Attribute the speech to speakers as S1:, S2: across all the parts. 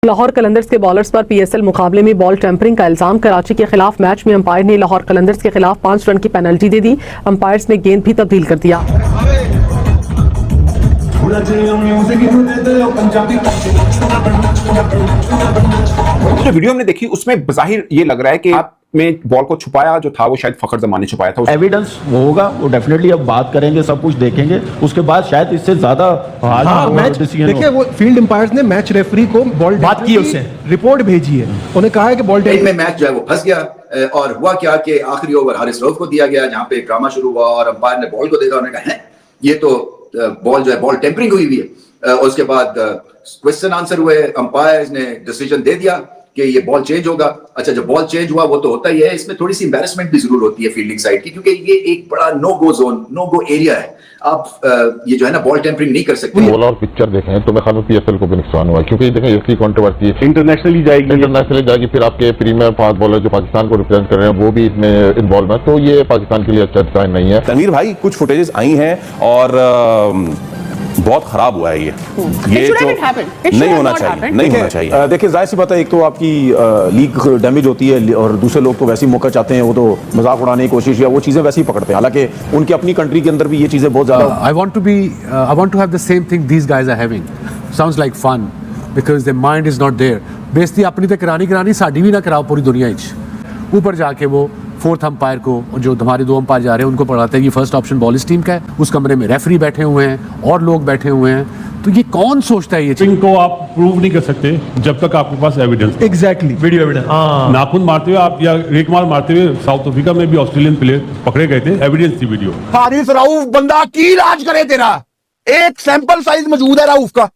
S1: लाहौर कलंदर्स के बॉलर्स पर पीएसएल मुकाबले में बॉल टेम्परिंग का इल्जाम। कराची के खिलाफ मैच में अंपायर ने लाहौर कलंदर्स के खिलाफ 5 रन की पेनल्टी दे दी। अंपायर्स ने गेंद भी तब्दील कर दिया।
S2: जो वीडियो हमने देखी उसमें बज़ाहिर ये लग रहा है कि में बॉल को छुपाया जो था वो शायद फखर जमान ने छुपाया था।
S3: एविडेंस वो होगा, वो डेफिनेटली अब बात करेंगे, सब कुछ देखेंगे, उसके बाद शायद इससे ज्यादा
S4: मैच देखिए। वो फील्ड एम्पायर्स ने मैच रेफरी को बॉल
S5: बात की, उससे
S4: रिपोर्ट भेजी है, उन्हें कहा है कि बॉल
S6: में मैच जो है वो फंस गया और हुआ क्या कि आखिरी ओवर हारिस रऊफ को दिया गया, जहां पे एक ड्रामा शुरू हुआ और अंपायर ने बॉल को देखा, उन्होंने कहा है ये तो बॉल जो है बॉल टेम्परिंग हुई हुई है। उसके बाद क्वेश्चन आंसर हुए, अंपायर ने डिसीजन दे दिया कि ये बॉल चेंज होगा। अच्छा, जब बॉल चेंज हुआ वो तो होता ही है, इसमें थोड़ी सी एम्बैरेसमेंट भी जरूर होती है फील्डिंग साइड की, क्योंकि ये एक बड़ा नो गो जोन, नो गो एरिया है। आप ये जो है ना बॉल टेम्परिंग नहीं कर सकते।
S7: बॉल और पिक्चर देखें तो मैं ख्याल पीएसएल को भी नुकसान हुआ, क्योंकि देखें इसकी कंट्रोवर्सी इंटरनेशनली जाएगी, फिर आपके प्रीमियर फास्ट बॉलर जो पाकिस्तान को रिप्रेजेंट कर रहे हैं वो भी इसमें इन्वॉल्व है, तो ये पाकिस्तान के लिए अच्छा डिजाइन नहीं है।
S2: तनवीर भाई, कुछ फुटेजेस आई हैं और बहुत खराब हुआ है ये जो नहीं होना चाहिए, नहीं होना चाहिए।
S8: देखिए, जाहिर सी बात है, एक तो आपकी लीग डैमेज होती है और दूसरे लोग तो वैसे ही मौका चाहते हैं, वो तो मजाक उड़ाने की कोशिश या वो चीजें वैसे ही पकड़ते हैं, हालांकि उनकी अपनी कंट्री के अंदर भी ये चीजें बहुत ज्यादा।
S5: I want to have the same thing these guys are having. Sounds like fun because their mind is not there. बेइज्जती अपनी तो करानी साड़ी भी ना कराओ पूरी दुनिया च। ऊपर जाके वो फोर्थ अंपायर को, जो हमारे 2 अंपायर जा रहे हैं, उनको पढ़ाते हैं कि फर्स्ट ऑप्शन बॉल इस टीम का है, उस कमरे में रेफरी बैठे हुए हैं और लोग बैठे हुए हैं, तो ये कौन सोचता है ये चीज
S9: को आप प्रूव नहीं कर सकते जब तक आपके पास एविडेंस।
S4: Exactly, video evidence.
S9: नाखून मारते हुए आप या रेतमाल मारते हुए साउथ अफ्रीका में भी ऑस्ट्रेलियन प्लेयर पकड़े गए थे, एविडेंस थी वीडियो।
S10: हारिस रऊफ बंदा की इलाज करे तेरा, एक सैंपल साइज मौजूद है रऊफ का।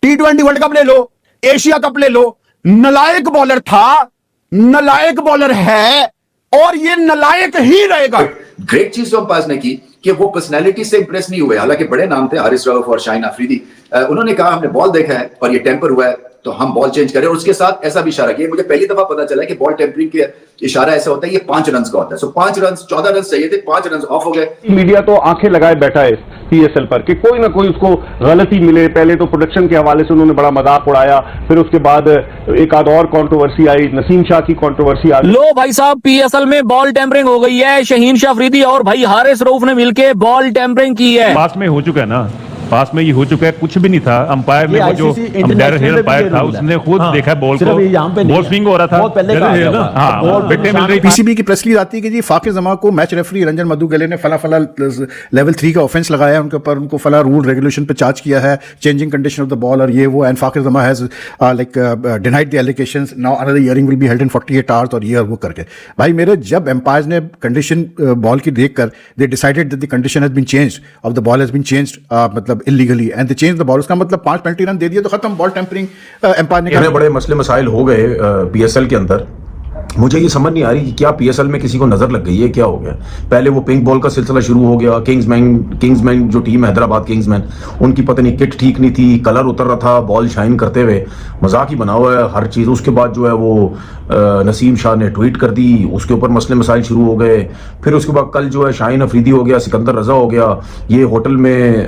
S10: T20 वर्ल्ड कप ले लो, एशिया कप ले लो, नलायक बॉलर था, नलायक बॉलर है और ये नलायक ही रहेगा।
S6: ग्रेट चीज जो अंपायर ने की कि वो पर्सनैलिटी से इंप्रेस नहीं हुए, हालांकि बड़े नाम थे हारिस रऊफ और शाहीन अफरीदी। उन्होंने कहा हमने बॉल देखा है और ये टेम्पर हुआ है तो हम बॉल चेंज करें, और उसके साथ ऐसा भी इशारा किया। मुझे पहली दफा पता चला कि बॉल टेम्परिंग के इशारा ऐसा होता है, ये 5 रन का होता है। सो 5 रन, 14 रन चाहिए थे, 5 रन ऑफ हो गए।
S7: मीडिया तो आंखें लगाए बैठा है पीएसएल पर कि कोई ना कोई उसको गलती मिले। पहले तो प्रोडक्शन के हवाले से उन्होंने बड़ा मजाक उड़ाया, फिर उसके बाद एक आध और कंट्रोवर्सी आई, नसीम शाह की कंट्रोवर्सी आई।
S11: लो भाई साहब, पीएसएल में बॉल टेम्परिंग हो गई है। शाहीन शाह अफरीदी और भाई हारिस रऊफ ने मिलकर बॉल टेम्परिंग की है।
S9: पास में हो चुका है ना, पास में ये हो चुका है, कुछ भी नहीं था। अंपायर में वो जो अंपायर था उसने खुद देखा बॉल को, बॉल स्विंग हो रहा था।
S4: पीसीबी की प्रेस रिलीज आती है कि जी फाकिर जमा को मैच रेफरी रंजन मधुगले ने फला लेवल 3 का ऑफेंस लगाया उनके ऊपर, उनको फला रूल रेगुलेशन पे चार्ज किया है, changing condition of the ball और ये वो, एंड फाकिर जमा has like denied the allegations. Now another hearing will be held in 48 hours और ये और वो करके। भाई मेरे, जब एम्पायर्स ने कंडीशन बॉल की देखकर they decided that the condition has been changed of the ball has been changed, मतलब illegally and they changed the ball, उसका मतलब 5 पेनल्टी रन दे दिए तो खत्म, बॉल टेम्परिंग एम्पायर ने।
S8: इतने बड़े मसले मसाइल हो गए पीएसएल के अंदर, मुझे ये समझ नहीं आ रही कि क्या पीएसएल में किसी को नजर लग गई है, क्या हो गया। पहले वो पिंक बॉल का सिलसिला शुरू हो गया, किंग्समैन जो टीम है हैदराबाद किंग्समैन, उनकी पता नहीं किट ठीक नहीं थी, कलर उतर रहा था बॉल शाइन करते हुए, मजाक ही बना हुआ है हर चीज। उसके बाद जो है वो नसीम शाह ने ट्वीट कर दी, उसके ऊपर मसले मसाइल शुरू हो गए। फिर उसके बाद कल जो है शाहीन अफरीदी हो गया, सिकंदर रजा हो गया, ये होटल में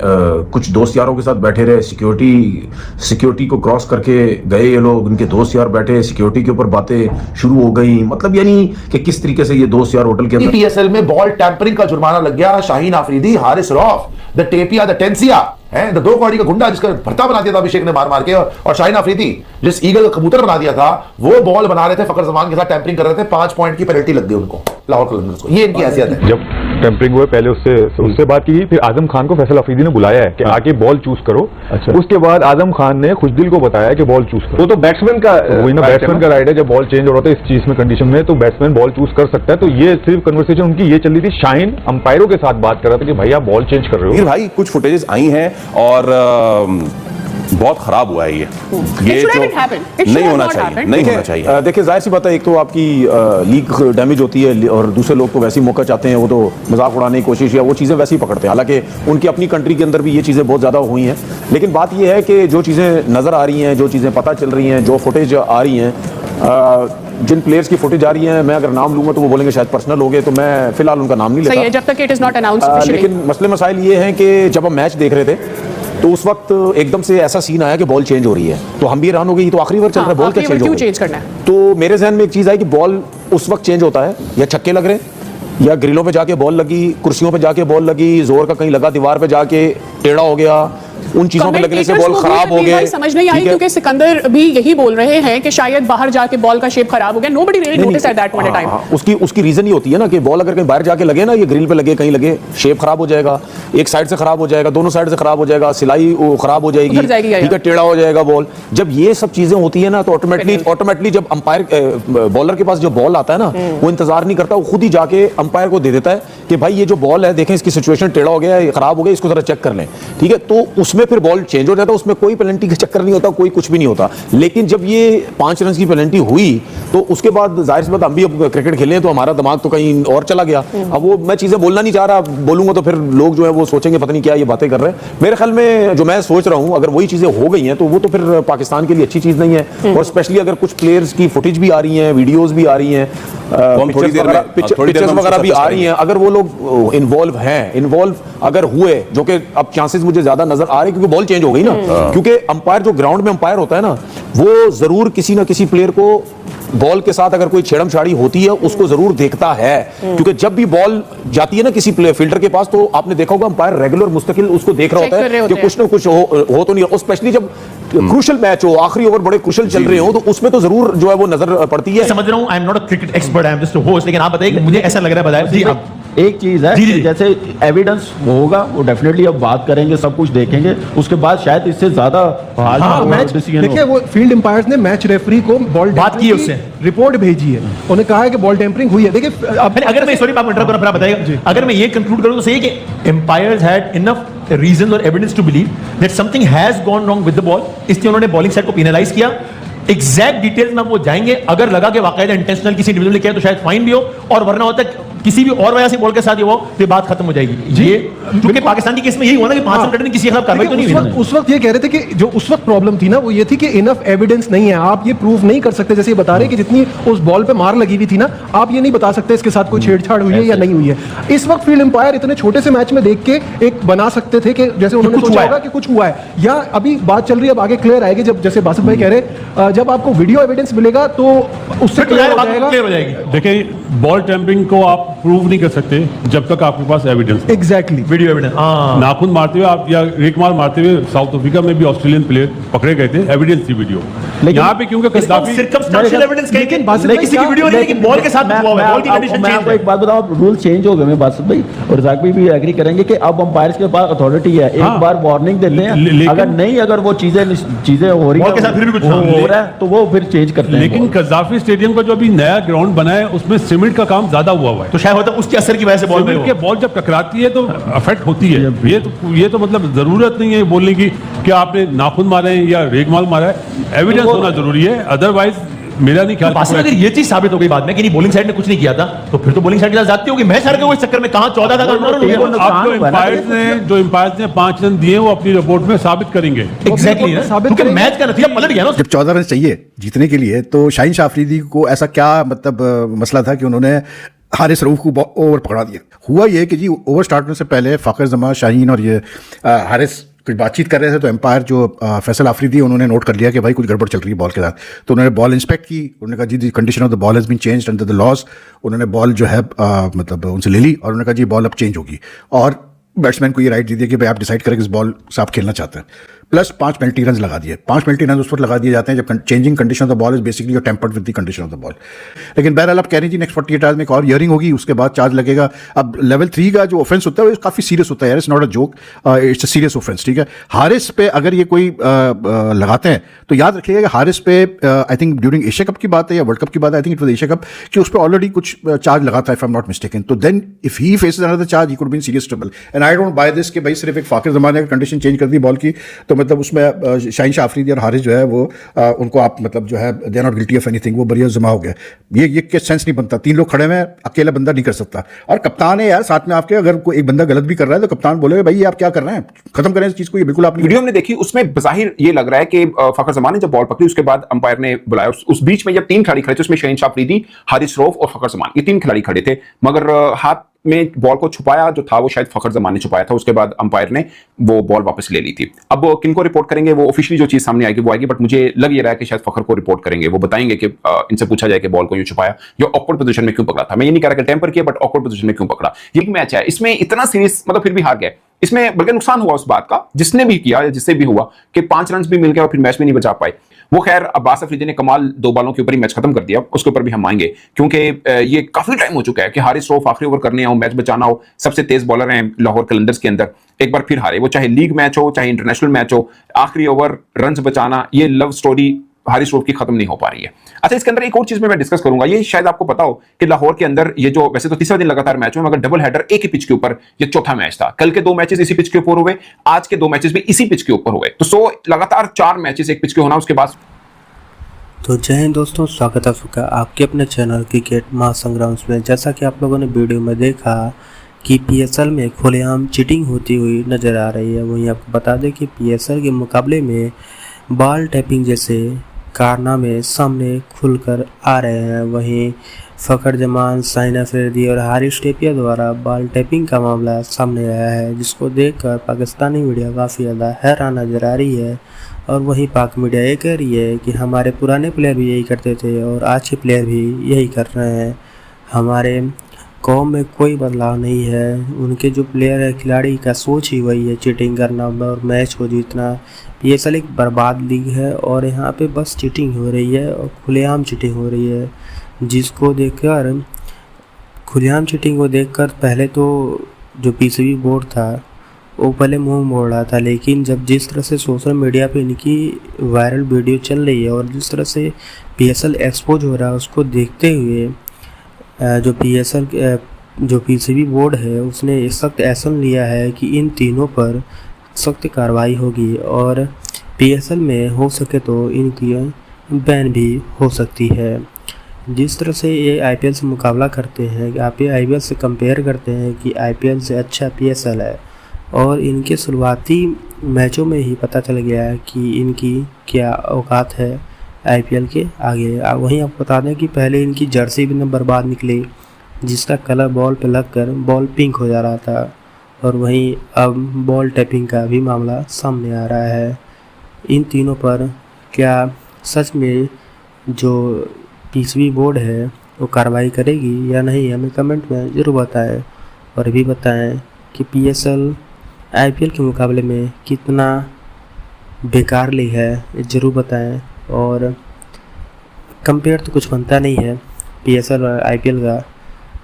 S8: कुछ दोस्त यारों के साथ बैठे रहे, सिक्योरिटी को क्रॉस करके गए ये लोग, उनके दोस्त यार बैठे, सिक्योरिटी के ऊपर बातें शुरू हो गई। मतलब यानी कि किस तरीके से ये दोस्त यार होटल के अंदर।
S10: पीएसएल में बॉल टैंपरिंग का जुर्माना लग गया शाहीन अफरीदी, हारिस रऊफ, द टेपिया, द टेंसिया है, द 2 कौड़ी का गुंडा जिसका भरता बना दिया था अभिषेक ने मार के, और शाहीन अफरीदी जिस ईगल का कबूतर बना दिया था, वो बॉल बना रहे थे, फखर जमान के साथ टैंपरिंग कर रहे थे। 5 पॉइंट की पेनल्टी लग गई उनको, लाहौर कलंदर्स को। ये इनकी हैसियत है।
S7: जब टेम्परिंग हुए पहले उससे बात की, फिर आजम खान को फैसल अफरीदी ने बुलाया है कि आके बॉल चूज करो। अच्छा। उसके बाद आजम खान ने खुशदिल को बताया कि बॉल चूज करो। वो तो बैट्समैन का वही ना, बैट्समैन का राइट है, जब बॉल चेंज हो रहा था इस चीज में कंडीशन में तो बैट्समैन बॉल चूज कर सकता है। तो ये सिर्फ कन्वर्सेशन उनकी ये चल रही थी, शाहीन अंपायरों के साथ बात कर रहा था कि भाई आप बॉल चेंज कर रहे हो।
S2: भाई कुछ फुटेजेस आई हैं और बहुत खराब हुआ है ये जो नहीं होना चाहिए, नहीं होना चाहिए।
S8: देखिए, जाहिर सी बात है, एक तो आपकी लीग डैमेज होती है और दूसरे लोग तो वैसे ही मौका चाहते हैं, वो तो मजाक उड़ाने की कोशिश या वो चीज़ें वैसे ही पकड़ते हैं, हालांकि उनकी अपनी कंट्री के अंदर भी ये चीज़ें बहुत ज़्यादा हुई हैं। लेकिन बात ये है कि जो चीज़ें नज़र आ रही हैं, जो चीज़ें पता चल रही हैं, जो फुटेज आ रही हैं, जिन प्लेयर्स की फुटेज आ रही है, मैं अगर नाम लूंगा तो वो बोलेंगे शायद पर्सनल हो गए, तो मैं फिलहाल उनका नाम नहीं लेता।
S1: जब तक इट इज नॉट अनाउंस्ड।
S8: लेकिन मसले मसाइल ये हैं कि जब हम मैच देख रहे थे तो उस वक्त एकदम से ऐसा सीन आया कि बॉल चेंज हो रही है, तो हम भी हैरान हो गए, तो आखिरी ओवर चल रहा है, बॉल क्या चेंज हो
S12: चेंज करना है?
S8: तो मेरे जहन में एक चीज आई कि बॉल उस वक्त चेंज होता है या छक्के लग रहे हैं या ग्रिलों पे जाके बॉल लगी, कुर्सियों पे जाके बॉल लगी, जोर का कहीं लगा, दीवार पे जाके टेढ़ा हो गया, उन चीजों पे लगने से बॉल खराब हो गए।
S12: समझ नहीं आई क्योंकि सिकंदर भी यही बोल रहे हैं कि शायद बाहर जाके बॉल का शेप खराब हो गया। Nobody really notice at that point in time.
S8: उसकी रीजन ही होती है ना कि बॉल अगर कहीं बाहर जाके लगे ना, ये ग्रिल पे लगे, कहीं लगे, शेप खराब हो जाएगा, एक साइड से खराब हो जाएगा, दोनों साइड से खराब हो जाएगा, सिलाई खराब हो जाएगी, ठीक है, टेढ़ा हो जाएगा बॉल। जब ये सब चीजें होती है ना तो ऑटोमेटिकली जब अंपायर बॉलर के पास जो बॉल आता है ना, वो इंतजार नहीं करता, वो खुद ही जाके अंपायर को दे देता है कि भाई ये जो बॉल है देखें इसकी सिचुएशन टेढ़ा हो गया है, खराब हो गया, इसको जरा चेक कर लें, ठीक है। तो उसमें फिर बॉल चेंज हो जाता है, उसमें कोई पेनल्टी का चक्कर नहीं होता, कोई कुछ भी नहीं होता। लेकिन जब ये 5 रन की पेनल्टी हुई तो उसके बाद जाहिर सी बात, हम भी अब क्रिकेट खेले तो हमारा दिमाग तो कहीं और चला गया। अब वो मैं चीजें बोलना नहीं चाह रहा, बोलूंगा तो फिर लोग जो है वो सोचेंगे पता नहीं क्या ये बातें कर रहे हैं। मेरे ख्याल में जो मैं सोच रहा हूं, अगर वही चीजें हो गई हैं तो वो तो फिर पाकिस्तान के लिए अच्छी चीज नहीं है। और स्पेशली अगर कुछ प्लेयर्स की फुटेज भी आ रही है, वीडियोज भी आ रही हैं, पिक्चर्स वगैरह भी आ रही हैं, अगर वो लोग इन्वॉल्व अगर हुए, जो कि अब चांसेस मुझे ज्यादा नजर आ रहे हैं क्योंकि बॉल चेंज हो गई ना, क्योंकि अंपायर जो ग्राउंड में अंपायर होता है ना, वो जरूर किसी ना किसी प्लेयर को बॉल के साथ अगर कोई छेड़म-छाड़ी होती है उसको जरूर देखता है, क्योंकि जब भी बॉल जाती है ना किसी फील्डर के पास, तो आपने देखा होगा अंपायर रेगुलर मुस्तकिल उसको देख रहा होता है कि कुछ ना कुछ हो तो नहीं, और स्पेशली जब क्रूशियल मैच हो, आखिरी ओवर बड़े क्रूशियल चल रहे हो, तो उसमें तो जरूर जो है वो नजर पड़ती है।
S3: समझ रहा हूं, आई am not a cricket expert, I am just a host, लेकिन आप बताइए, मुझे ऐसा लग रहा है, बताइए
S13: एक चीज है कि जैसे एविडेंस होगा वो डेफिनेटली अब बात करेंगे, सब कुछ देखेंगे, उसके बाद शायद इससे ज्यादा
S14: मैच देखिए, वो फील्ड एम्पायर्स ने मैच रेफरी को बॉल
S3: बात की, उससे
S14: रिपोर्ट भेजी है, उन्होंने कहा है कि बॉल टेम्परिंग हुई है। देखिए
S3: अगर मैं सॉरी बताइएगा, अगर मैं ये कंक्लूड करूं तो सही है कि एम्पायर्स हैड इनफ रीजन और evidence to believe that something has gone wrong with the ball, इसलिए उन्होंने बॉलिंग साइड को पेनलाइज किया। एग्जैक्ट डिटेल्स में वो जाएंगे, अगर लगा कि वाकई इंटेंशनल किसी इंडिविजुअल ने किया तो शायद फाइन भी हो, और वरना होता है किसी भी और वजह से बॉल के साथ ये हो तो बात खत्म हो जाएगी। ये क्योंकि पाकिस्तान की केस में यही हुआ ना कि 5 रन कटने किसी के खिलाफ कार्रवाई तो नहीं हुई।
S14: उस वक्त ये कह रहे थे कि जो उस वक्त प्रॉब्लम थी ना वो ये थी कि इनफ एविडेंस नहीं है, आप ये प्रूफ नहीं कर सकते, जैसे ये बता रहे कि जितनी उस बॉल पे मार लगी हुई थी ना, आप ये नहीं बता सकते इसके साथ कोई छेड़छाड़ हुई है या नहीं हुई है। इस वक्त फील्ड एम्पायर इतने छोटे से मैच में देख के एक बना सकते थे कि जैसे उन्होंने सोचा होगा कि कुछ हुआ है, या अभी बात चल रही है, अब आगे क्लियर आएगी, जब जैसे बासित भाई कह रहे जब आपको वीडियो एविडेंस मिलेगा तो उससे क्लियर हो जाएगी।
S9: देखिए, बॉल टेम्परिंग को आप प्रूव नहीं कर सकते जब तक आपके पास एविडेंस।
S14: Exactly,
S3: video evidence.
S9: नाखून मारते हुए आप या रेक मार मारते हुए साउथ अफ्रीका में भी ऑस्ट्रेलियन प्लेयर पकड़े गए थे, एविडेंस थी वीडियो। यहाँ पे क्योंकि
S3: सर्कमस्टेंशियल एविडेंस लेकिन किसी की वीडियो नहीं, लेकिन बॉल के साथ हुआ है, बॉल की कंडीशन चेंज है।
S13: मैं आपको एक बात बताऊं, रूल चेंज हो गए, मैं बासित भाई और रज़ाक भाई भी एग्री करेंगे कि अब अंपायर्स के पास अथॉरिटी है, एक बार वार्निंग देते हैं, अगर नहीं, अगर वो चीजें हो रही है फिर भी कुछ हो रहा है तो वो फिर चेंज करते हैं।
S9: लेकिन कज़ाफी स्टेडियम का जो अभी नया ग्राउंड बना है उसमें सीमेंट का काम ज्यादा हुआ है,
S3: तो शायद होता है उसके असर की वजह से
S9: बॉल जब टकराती है तो अफेक्ट होती है। ये तो मतलब जरूरत नहीं है बोलने की कि आपने नाखून मारे हैं या रेगमाल मारा है, एविडेंस होना जरूरी है, अदरवाइज मेरा नहीं ख्याल।
S3: अगर ये चीज साबित हो गई बाद में कि नहीं बॉलिंग साइड ने कुछ नहीं किया था, तो फिर तो बॉलिंग साइड के साथ जाती होगी, मैच हार गए वो इस चक्कर में, कहां 14 था जो एम्पायर्स
S9: ने 5 रन दिए वो अपनी रिपोर्ट में साबित करेंगे।
S3: एग्जैक्टली, क्योंकि मैच का नतीजा पलट गया ना।
S4: जब 14 रन चाहिए जीतने के लिए, तो शाहीन शाह अफरीदी को ऐसा क्या मतलब मसला था कि उन्होंने हारिस रऊफ को ओवर पकड़ा दिया। हुआ ये कि जी ओवर स्टार्ट होने से पहले फ़ाखर जमा, शाहीन और ये हारिस कुछ बातचीत कर रहे थे, तो एम्पायर जो फैसल आफरीदी उन्होंने नोट कर लिया कि भाई कुछ गड़बड़ चल रही है बॉल के साथ। तो उन्होंने बॉल इंस्पेक्ट की, उन्होंने कहा जी condition of the ball has been changed under the laws. उन्होंने बॉल जो है मतलब उनसे ले ली और उन्होंने कहा जी बॉल अब चेंज होगी, और बैट्समैन को ये राइट दे दिया कि भाई आप डिसाइड करें किस बॉल से आप खेलना चाहते हैं। प्लस 5 पेनल्टी रन लगा दिए। 5 पेनल्टी रन उस वक्त लगा दिए जाते हैं जब changing condition of the ball is basically your tempered with the condition of the ball. लेकिन बहरहाल आप कह रही थी नेक्स्ट 48 आवर्स में एक और हियरिंग होगी, उसके बाद चार्ज लगेगा। अब लेवल 3 का जो ऑफेंस होता है वो काफ़ी सीरियस होता है यार, it's not a joke, it's a serious offence, ठीक है। हारिस पे अगर ये कोई लगाते हैं तो याद रखिएगा कि हारिस पे I think during Asia cup की बात है या वर्ल्ड कप की बात है, I think it was Asia cup, कि उस पर ऑलरेडी कुछ चार्ज लगा था if I am not mistaken. तो then if he faces another charge he could be in serious trouble. And I don't buy this कि भाई सिर्फ एक फ़ाखिर ज़मान ने कंडीशन चेंज कर दी बॉल की तो मतलब उसमें शाहीन शाह अफरीदी और हारिस जो है वो उनको आप मतलब जो है they are not guilty of anything, वो बढ़िया जमा हो गया। ये सेंस नहीं बनता, 3 लोग खड़े हैं, अकेला बंदा नहीं कर सकता। और कप्तान है यार साथ में आपके, अगर कोई एक बंदा गलत भी कर रहा है तो कप्तान बोलेगा भाई आप क्या कर रहे हैं, खत्म करें इस चीज को। ये बिल्कुल आपने
S15: वीडियो हमने देखी, उसमें बज़ाहिर ये लग रहा है कि फ़खर ज़मान ने जब बॉल पकड़ी उसके बाद अंपायर ने बुलाया, उस बीच में जब 3 खिलाड़ी खड़े थे उसमें शाहीन शाह अफरीदी, हारिस रऊफ और फ़खर ज़मान, ये 3 खिलाड़ी खड़े थे, मगर हाथ में बॉल को छुपाया जो था वो शायद फखर जमान ने छुपाया था, उसके बाद अंपायर ने वो बॉल वापस ले ली थी। अब किनको रिपोर्ट करेंगे वो ऑफिशियली जो चीज सामने आएगी वो आएगी, बट मुझे लग ये रहा है कि शायद फखर को रिपोर्ट करेंगे, वो बताएंगे कि इनसे पूछा जाए कि बॉल को यूं छुपाया या ऑकवर्ड पोजीशन में क्यों पकड़ा था। मैं ये नहीं कह रहा कि टेम्पर किया, बट ऑकवर्ड पोजीशन में क्यों पकड़ा। ये मैच है, इसमें इतना सीरीज मतलब फिर भी हार गए, इसमें बल्कि नुकसान हुआ उस बात का जिसने भी किया या जिससे भी हुआ कि 5 रन भी मिल गए और फिर मैच में नहीं बचा पाए। वो खैर अब्बास अफरीदी ने कमाल 2 बॉलों के ऊपर ही मैच खत्म कर दिया, उसके ऊपर भी हम आएंगे क्योंकि ये काफी टाइम हो चुका है कि हारिस रऊफ आखिरी ओवर करने हो, मैच बचाना हो, सबसे तेज बॉलर हैं लाहौर कलंदर्स के अंदर, एक बार फिर हारे। वो चाहे लीग मैच हो चाहे इंटरनेशनल मैच हो, आखिरी ओवर रन बचाना, ये लव स्टोरी हारिस रऊफ की खत्म नहीं हो पा रही है। अच्छा, इसके अंदर एक और चीज मैं डिस्कस करूंगा, ये शायद आपको पता हो कि लाहौर के अंदर ये जो वैसे तो तीसरा दिन लगातार मैच हुआ मगर डबल हेडर एक ही पिच के ऊपर ये चौथा मैच था। कल के 2 मैचेस इसी पिच के ऊपर हुए, आज के 2 मैचेस भी इसी पिच के ऊपर हुए, तो लगातार 4 मैचेस एक पिच के होना। उसके बाद
S16: तो जय हिंद दोस्तों, स्वागत है आपका आपके अपने चैनल क्रिकेट महासंग्राम में। जैसा कि आप लोगों ने वीडियो में देखा कि पीएसएल में खुलेआम चीटिंग होती हुई नज़र आ रही है। वहीं आपको बता दें कि पीएसएल के मुकाबले में बॉल टैपिंग जैसे कारनामे सामने खुलकर आ रहे हैं। वहीं फ़खर जमान, शाहीन अफरीदी और हारिस टेपिया द्वारा बॉल टैपिंग का मामला सामने आया है, जिसको देखकर पाकिस्तानी मीडिया काफ़ी ज़्यादा हैरान नज़र आ रही है। और वहीं पाक मीडिया ये कह रही है कि हमारे पुराने प्लेयर भी यही करते थे और आज के प्लेयर भी यही कर रहे हैं, हमारे कौम में कोई बदलाव नहीं है। उनके जो प्लेयर है, खिलाड़ी का सोच ही वही है, चीटिंग करना और मैच को जीतना। पीएसएल एक बर्बाद लीग है और यहाँ पे बस चीटिंग हो रही है और खुलेआम चीटिंग हो रही है, जिसको देखकर खुलेआम चीटिंग को देखकर पहले तो जो पीसीबी बोर्ड था वो पहले मुंह मोड़ रहा था, लेकिन जब जिस तरह से सोशल मीडिया पे इनकी वायरल वीडियो चल रही है और जिस तरह से पीएसएल एक्सपोज हो रहा है, उसको देखते हुए जो पीसीबी बोर्ड है उसने सख्त एक्शन लिया है कि इन तीनों पर सख्त कार्रवाई होगी और पीएसएल में हो सके तो इनकी बैन भी हो सकती है। जिस तरह से ये आईपीएल से मुकाबला करते हैं, आप ये आईपीएल से कंपेयर करते हैं कि आईपीएल से अच्छा पीएसएल है और इनके शुरुआती मैचों में ही पता चल गया है कि इनकी क्या औकात है आईपीएल के आगे। वहीं आपको बता दें कि पहले इनकी जर्सी भी बर्बाद निकली, जिसका कलर बॉल पे लगकर बॉल पिंक हो जा रहा था, और वहीं अब बॉल टैपिंग का भी मामला सामने आ रहा है। इन तीनों पर क्या सच में जो पीसीबी बोर्ड है वो कार्रवाई करेगी या नहीं, हमें कमेंट में ज़रूर बताएं। और भी बताएं कि पीएसएल आईपीएल के मुकाबले में कितना बेकार लीग है, ये ज़रूर बताएं। और कंपेयर तो कुछ बनता नहीं है पीएसएल और आईपीएल का।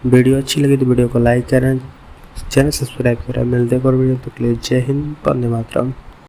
S16: वीडियो अच्छी लगी तो वीडियो को लाइक करें, चैनल सब्सक्राइब करें। मिलते हैं और वीडियो तक के लिए जय हिंद, वंदे मातरम।